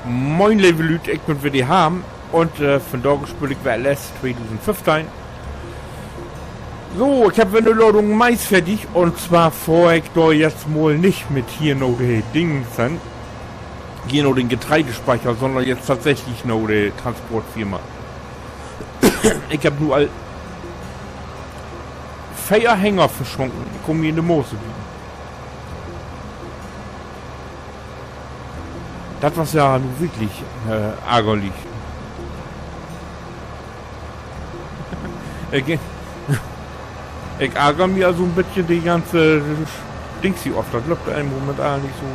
Moin lieve Leute, ik ben weer die Haam und vandaag speel ik weer LS 2015. So, ich habe eine Ladung Mais fertig und zwar vor ich da jetzt mal nicht mit hier noch die Dingsen, hier noch den Getreidespeicher, sondern jetzt tatsächlich noch die Transportfirma. Ich habe nur all Feierhänger verschwunden, die kommen mir in die Moose liegen. Das war ja nun wirklich ärgerlich. Ich ärgere mich also ein bisschen die ganze Dings hier oft. Das läuft im Moment eigentlich so.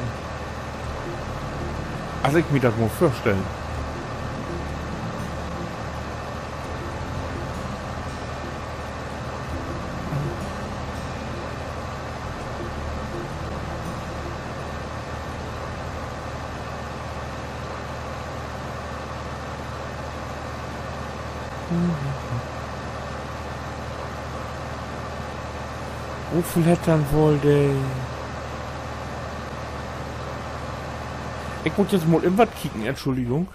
Also ich mir das mal vorstellen. Wo viel hätte dann wohl der... Ich muss jetzt mal im was kicken, Entschuldigung.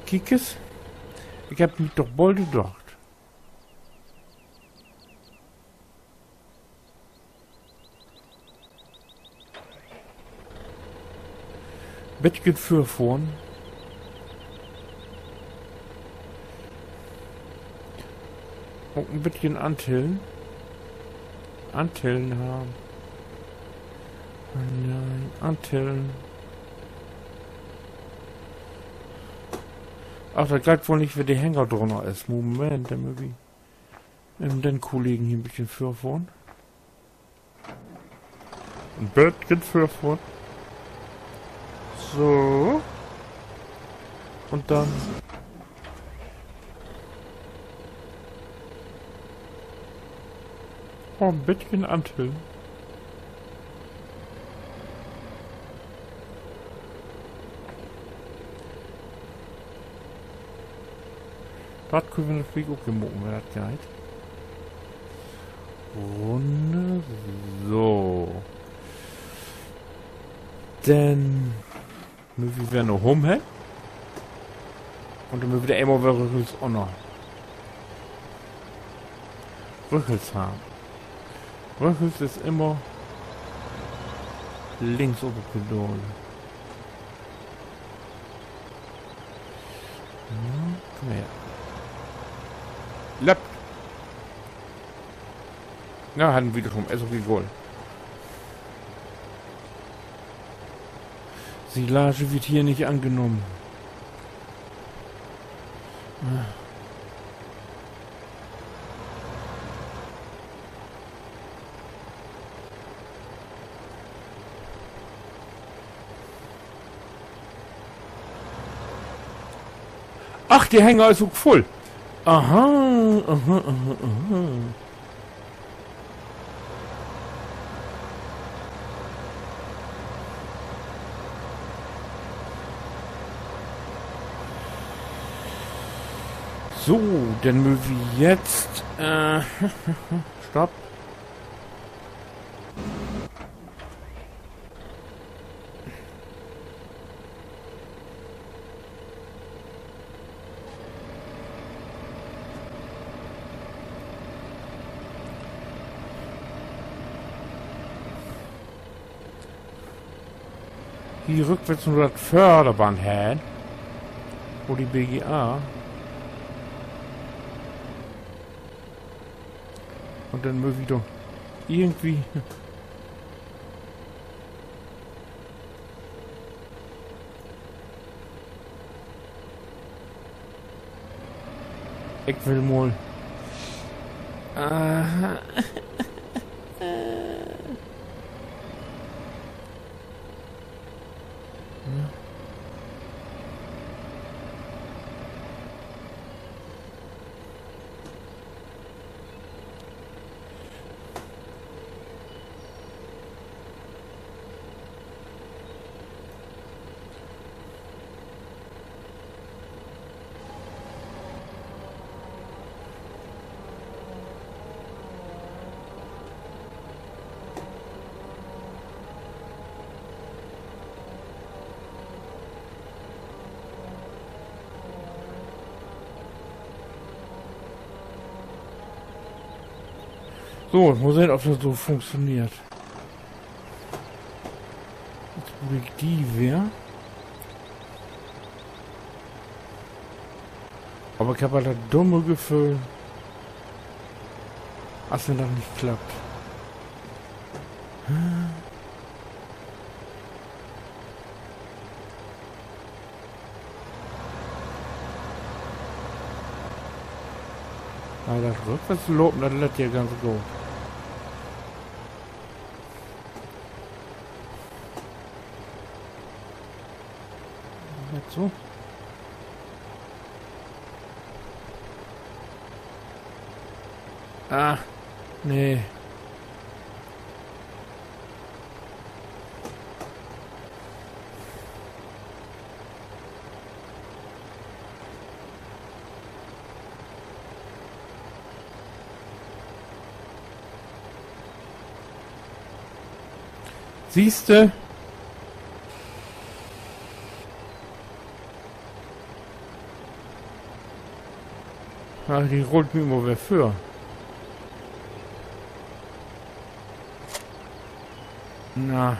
Kickes? Ich hab mich doch wohl gedacht. Bettchen für vorn. Und ein bisschen Antillen. Antillen haben. Nein, Antillen. Ach, da gleich wohl nicht, wer die Hänger drunter ist. Moment, dann mögen den Kollegen hier ein bisschen für vorn. Ein bisschen für vorn. So. Und dann... Oh, ein bisschen Antillen. Das können wir natürlich auch gemogen, wer das geht. Runde. So. Dann müssen wir noch rumhängen. Und dann müssen wir immer Rückels auch noch. Rückels haben. Rückels ist immer links oben Pedale. Ja, komm her. Lapp. Na, hatten wir wiederum SOG Gold. Silage wird hier nicht angenommen. Ach, der Hänger ist so voll. Aha, aha, aha, aha. So, dann müssen wir jetzt... Stopp. Hier rückwärts nur das Förderband hin. Wo die BGA. Und dann muss ich doch irgendwie... Ich will mal... Aha. So, mal sehen, ob das so funktioniert. Jetzt wo ich die wäre. Aber ich habe halt das dumme Gefühl, dass wenn das nicht klappt. Aber das rückwärts loben, das lädt ja ganz gut. Jetzt so. Ah, nee. Siehste? Ach, die rollt mir immer wer für. Na.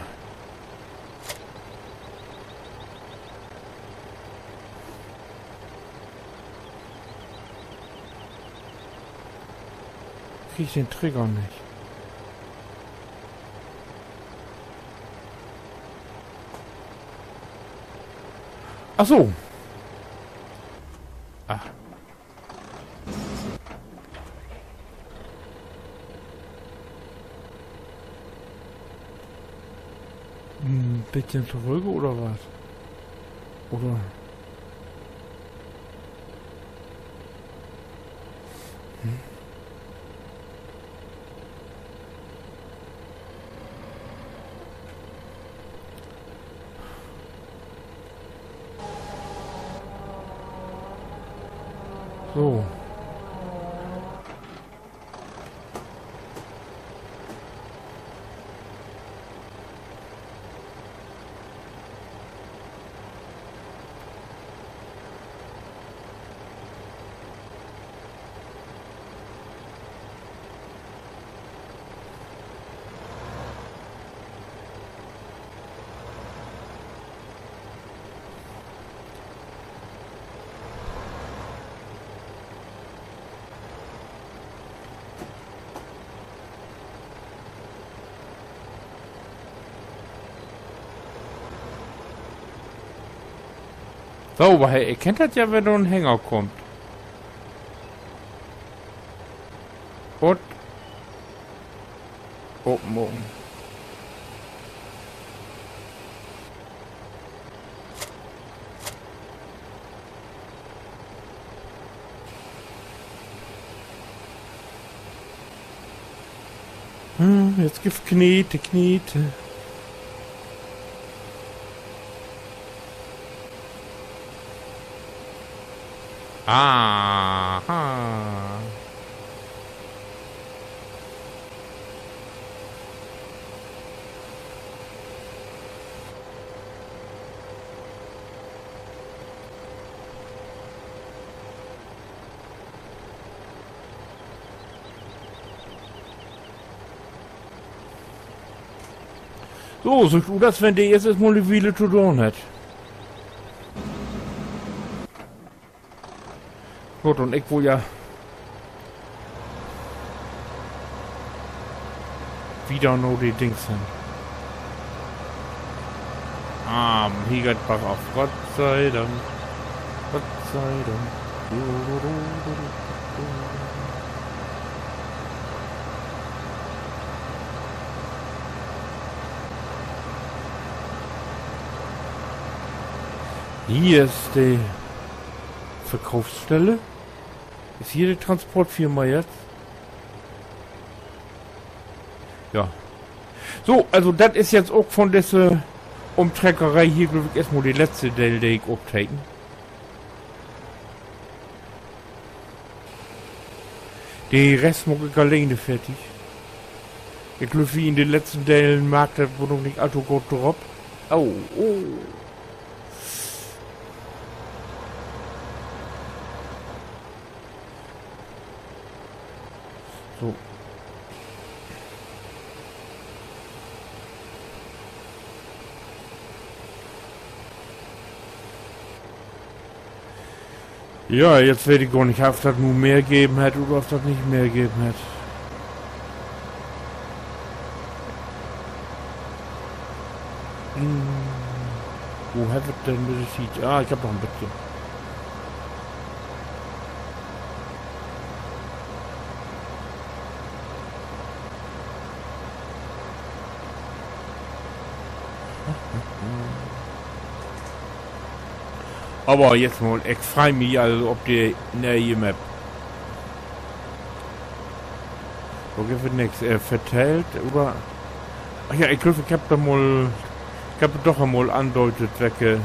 Krieg ich den Trigger nicht. Ach so. Ach. Ein bisschen zurück oder was? Oder? So. So, aber hey, ihr kennt das ja, wenn da ein Hänger kommt. Und oben. Jetzt gibt's Knete. Aha. So gut, als wenn der jetzt erstmal eine Weile zu tun hat. Gut, und ich wohl ja wieder nur die Dings sind. Hiegertbach auf. Gott sei Dank. Gott sei Dank. Hier ist die Verkaufsstelle. Ist hier die Transportfirma jetzt? Ja. So, also das ist jetzt auch von dieser Umtreckerei hier, glaube ich, erstmal die letzte Teil, die ich abtreten. Die Rest muss ich alleine fertig. Ich glaube, wie in den letzten Teilen mag das wohl noch nicht allzu gut drauf. Oh. So. Ja, jetzt weiß ich gar nicht, ob das nur mehr geben hat oder ob das nicht mehr geben hat. Wo habe ich denn das Sheet? Ah, ich habe noch ein bisschen. Aber jetzt mal, ich freue mich also auf die neue Map. Wo gibt es nichts? Verteilt oder? Ach ja, ich glaube, ich habe da mal. Ich habe doch einmal andeutet, welche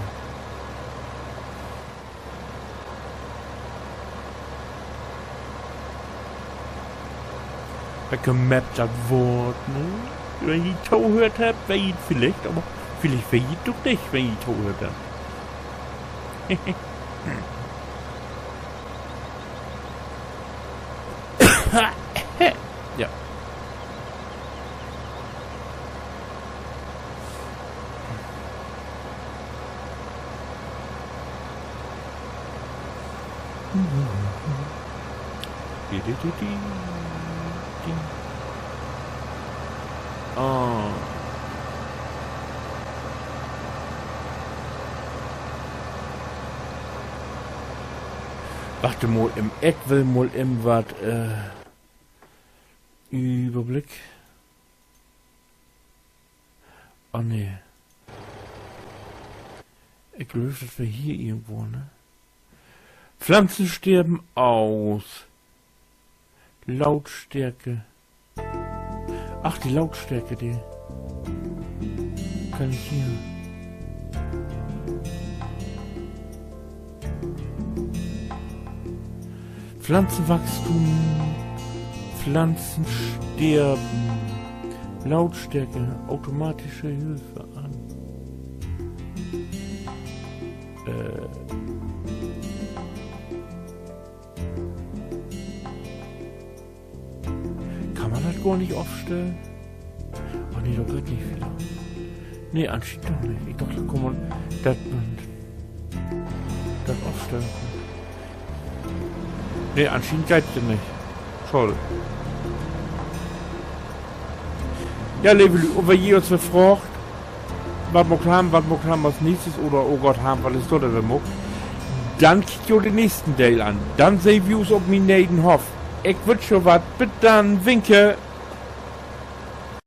Map das Wort, ne? Wenn ich die Tau hört hab, weiß ich vielleicht, aber vielleicht weiß ich doch nicht, wenn ich die Tau hört hab. Ja. Oh. Warte mal, im Eck will mal im was Überblick. Oh ne. Ich glaube, das wäre hier irgendwo, ne? Pflanzen sterben aus. Lautstärke. Ach, die Lautstärke, die kann ich hier. Pflanzenwachstum. Pflanzen sterben. Lautstärke. Automatische Hilfe an. Kann man das gar nicht aufstellen? Oh nee, doch geht nicht wieder. Nee, anscheinend doch nicht. Ich dachte, da kann man das aufstellen. Nee, anscheinend geht das nicht. Toll. Ja, liebe Leute, ob wir je uns fragt, was wir haben als nächstes oder oh Gott haben, was ist dort der Muck, dann kickt ihr den nächsten Teil an. Dann sehen wir uns auf meinen nächsten Hof. Ich wünsche was, bis dann, winke.